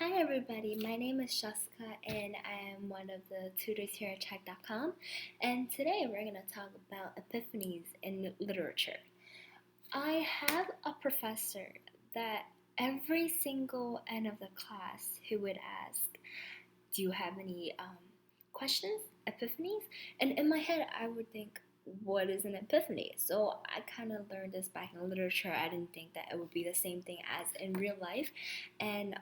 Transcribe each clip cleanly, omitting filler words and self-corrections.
Hi everybody, my name is Shaska and I am one of the tutors here at Chegg.com, and today we're going to talk about epiphanies in literature. I have a professor that every single end of the class who would ask, do you have any questions, epiphanies? And in my head I would think, what is an epiphany? So I kind of learned this back in literature. I didn't think that it would be the same thing as in real life and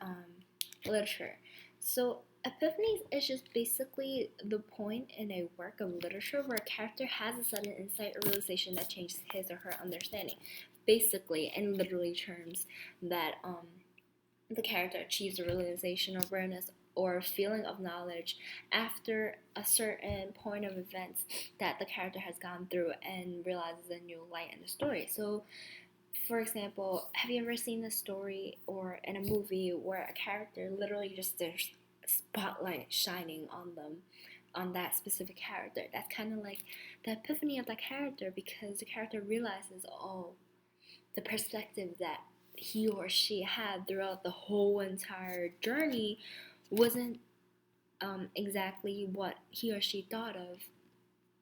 literature. So epiphanies is just basically the point in a work of literature where a character has a sudden insight or realization that changes his or her understanding. Basically, in literally terms, that the character achieves a realization or awareness or a feeling of knowledge after a certain point of events that the character has gone through and realizes a new light in the story. So, for example, have you ever seen a story or in a movie where a character literally just there's a spotlight shining on them, on that specific character? That's kind of like the epiphany of that character because the character realizes, oh, the perspective that he or she had throughout the whole entire journey wasn't exactly what he or she thought of,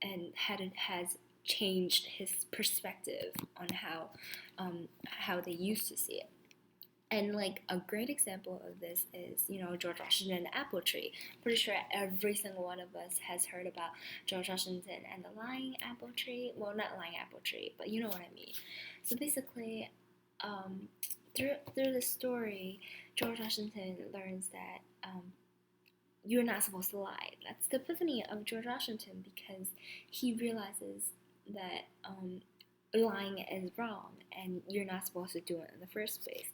and has changed his perspective on how they used to see it. And like a great example of this is, George Washington and the apple tree. Pretty sure every single one of us has heard about George Washington and the lying apple tree. Well, not lying apple tree, but you know what I mean. So basically, through the story, George Washington learns that you're not supposed to lie. That's the epiphany of George Washington because he realizes that lying is wrong and you're not supposed to do it in the first place.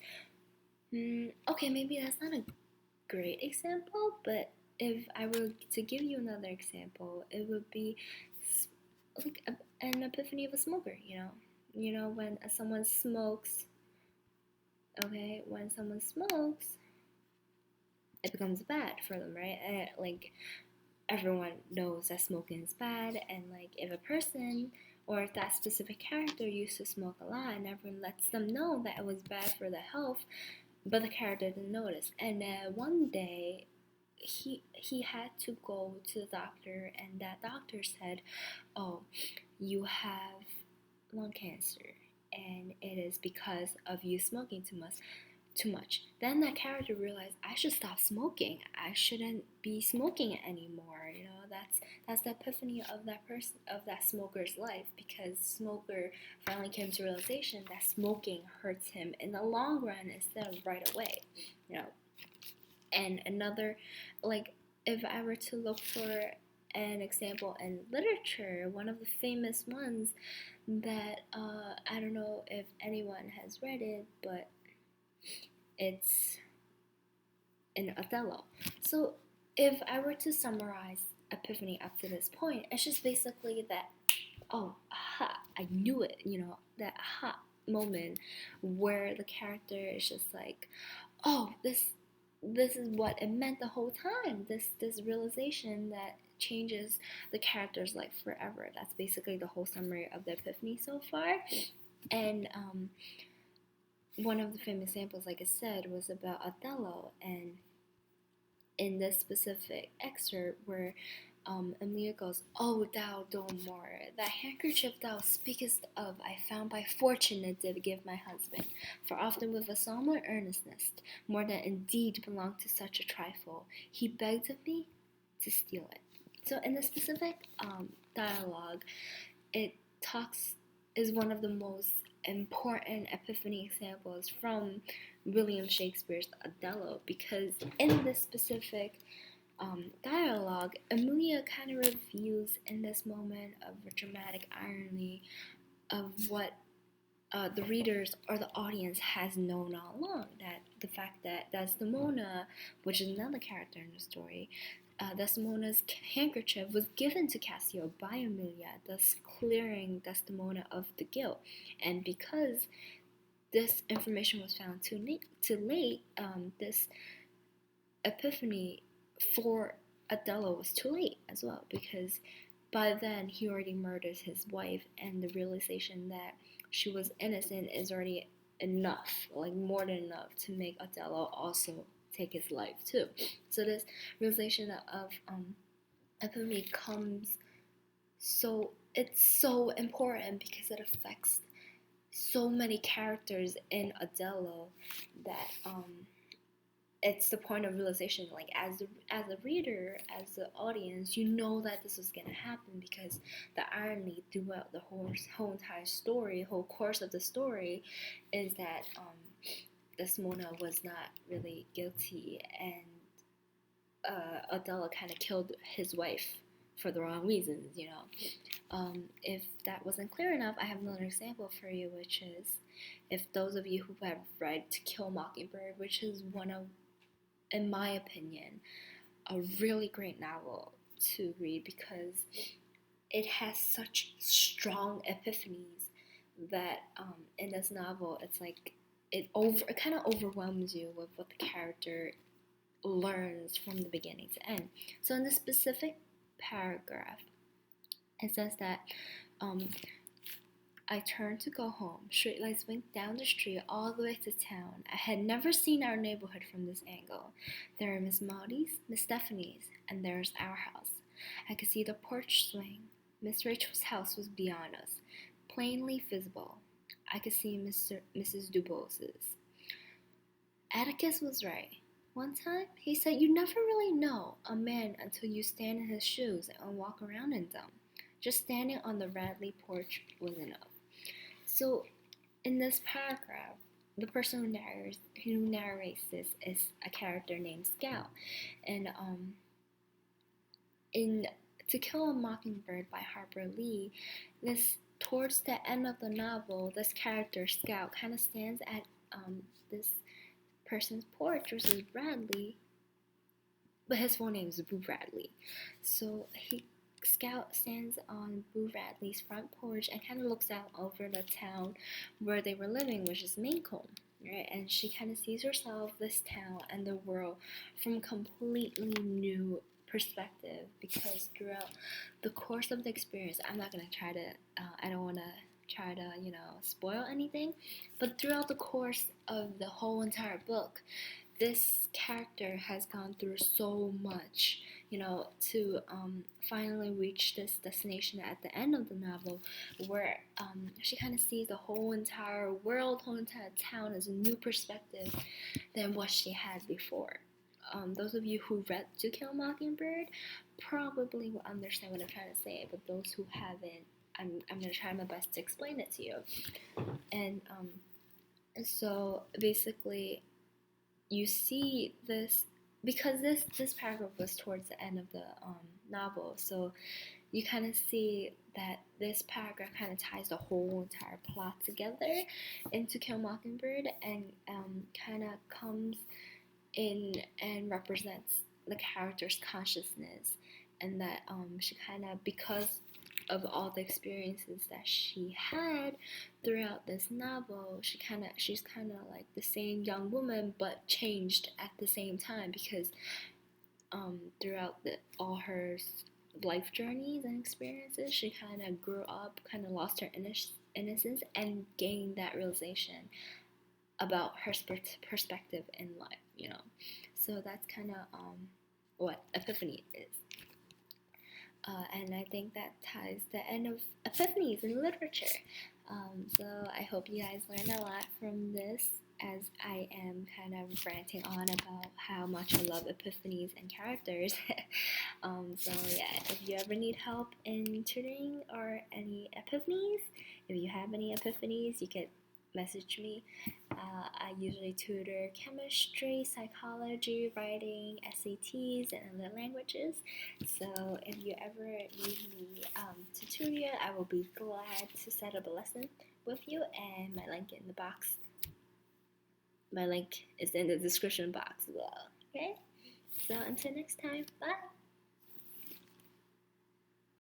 Okay, maybe that's not a great example, but if I were to give you another example, it would be like an epiphany of a smoker. When someone smokes. Okay, when someone smokes, it becomes bad for them, right? Like everyone knows that smoking is bad, and like if a person or if that specific character used to smoke a lot and everyone lets them know that it was bad for the health, but the character didn't notice. And then one day he had to go to the doctor, and that doctor said, oh, you have lung cancer and it is because of you smoking too much. Then that character realized, I should stop smoking. I shouldn't be smoking anymore. That's the epiphany of that person, of that smoker's life, because smoker finally came to realization that smoking hurts him in the long run instead of right away. And another, like if I were to look for an example in literature, one of the famous ones that I don't know if anyone has read it, but it's in Othello. So if I were to summarize Epiphany up to this point, it's just basically that, oh, aha, I knew it, that aha moment where the character is just like, oh, this is what it meant the whole time. This realization that changes the character's life forever. That's basically the whole summary of the Epiphany so far. And one of the famous examples, like I said, was about Othello, and in this specific excerpt where Emilia goes, "Oh, thou Dolmore, that handkerchief thou speakest of I found by fortune and did give my husband, for often with a solemn earnestness, more than indeed belonged to such a trifle, he begged of me to steal it." So in this specific dialogue, it is one of the most important epiphany examples from William Shakespeare's Othello, because in this specific dialogue, Emilia kind of reveals in this moment of dramatic irony of what the readers or the audience has known all along, that the fact that Desdemona, which is another character in the story, Desdemona's handkerchief was given to Cassio by Emilia, thus clearing Desdemona of the guilt. And because this information was found too late, this epiphany for Othello was too late as well, because by then he already murdered his wife, and the realization that she was innocent is already enough, like more than enough, to make Othello also take his life too. So this realization of epiphany comes, so it's so important because it affects so many characters in Othello that it's the point of realization. Like as a reader, as the audience, you know that this was gonna happen because the irony throughout the whole entire story, whole course of the story, is that Desdemona was not really guilty, and Othello kind of killed his wife for the wrong reasons. If that wasn't clear enough, I have another example for you, which is if those of you who have read To Kill a Mockingbird, which is one of, in my opinion, a really great novel to read because it has such strong epiphanies that in this novel, it's like it kind of overwhelms you with what the character learns from the beginning to end. So in this specific paragraph, it says that I turned to go home. Streetlights winked down the street all the way to town. I had never seen our neighborhood from this angle. There are Miss Maudie's, Miss Stephanie's, and there's our house. I could see the porch swing. Miss Rachel's house was beyond us, plainly visible. I could see Mrs. Dubos's. Atticus was right. One time, he said you never really know a man until you stand in his shoes and walk around in them. Just standing on the Radley porch was enough. So, in this paragraph, the person who narrates this is a character named Scout. And in To Kill a Mockingbird by Harper Lee, towards the end of the novel, this character Scout kind of stands at this person's porch, which is Bradley, but his full name is Boo Bradley. So Scout stands on Boo Bradley's front porch and kind of looks out over the town where they were living, which is Mancomb, right? And she kind of sees herself, this town, and the world from a completely new perspective, because throughout the course of the experience, I'm not going to try to, I don't want to try to, spoil anything, but throughout the course of the whole entire book, this character has gone through so much, to finally reach this destination at the end of the novel, where she kind of sees the whole entire world, whole entire town as a new perspective than what she had before. Those of you who read To Kill a Mockingbird probably will understand what I'm trying to say, but those who haven't, I'm going to try my best to explain it to you. And so basically, you see this, because this paragraph was towards the end of the novel, so you kind of see that this paragraph kind of ties the whole entire plot together in To Kill a Mockingbird, and kind of comes in and represents the character's consciousness, and that she kind of, because of all the experiences that she had throughout this novel, she's kind of like the same young woman but changed at the same time, because throughout all her life journeys and experiences, she kind of grew up, kind of lost her innocence, and gained that realization about her perspective in life, So that's kind of what Epiphany is. And I think that ties the end of epiphanies in literature. So I hope you guys learned a lot from this, as I am kind of ranting on about how much I love epiphanies and characters. So yeah, if you ever need help in tutoring or any epiphanies, if you have any epiphanies, you could message me. I usually tutor chemistry, psychology, writing, SATs, and other languages. So if you ever need me to tutor you, I will be glad to set up a lesson with you. And my link is in the description box as well. Okay? So until next time, bye!